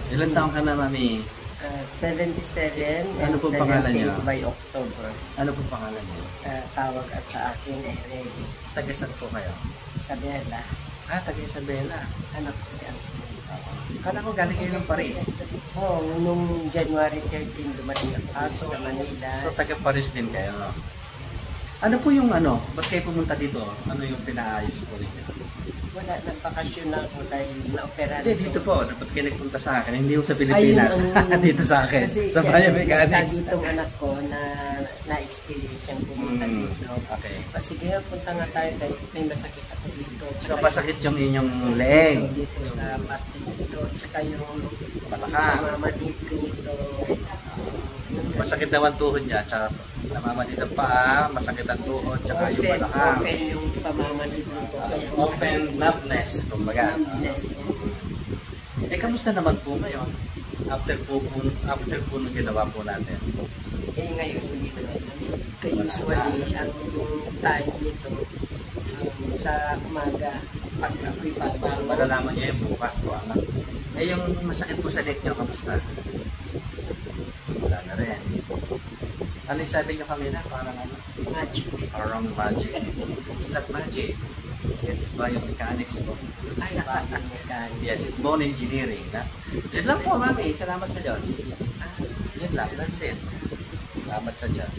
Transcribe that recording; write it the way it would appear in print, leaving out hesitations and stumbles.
Ilan taong ka na, Mami? 77 Ano and po pangalan niyo? 17 by October. Ano po pangalan niyo? Tawag at sa akin ay Remy Taga-saan po kayo? Isabela. Taga Isabela. Anak ko si Anthony. Kala ko galing kayo ng Paris. Oo, nung January 13 dumating ako So, sa Manila. so taga-Paris din kayo. Ano po yung ano? Ba't kayo pumunta dito? Ano yung pinaayos po ninyo? Wala, nagbakasyon na ako dahil na-opera Hindi, dito po. Dapat kayo nagpunta sa akin. Hindi yung sa Pilipinas. Dito sa akin. Kasi Sa siya, biomechanics. sabi itong anak ko na na-experience siyang pumunta dito. Okay. O sige, punta nga tayo dahil may masakit ako dito. So, masakit yung inyong leeg. Dito sa parte dito. Tsaka yung Balakang. mamanhid ko dito. Masakit daw ang tuhod niya. Tsaka namamanhid ang paa. Masakit ang tuhod. Tsaka yung balakang. Often yung pamamanhid nito. Kaya Often numbness. Kumbaga. numbness. Kamusta naman po ngayon? After po nung ginawa po natin. Ngayon hindi naman. Kaya usually ang time nito sa umaga pag ako'y So, bababa. malalaman niya yung bukas po. Anak. Yung masakit po sa leg niyo, kamusta? Wala na rin. Ano yung sabi niyo kanina? Parang ano? Magic. Parang magic. It's not magic. It's biomechanics po. Ay, bagay mechanic. Yes, it's bone engineering. Yun lang po, Mami. Salamat sa Diyos. Ah, Yun lang. That's it. Salamat sa Diyos.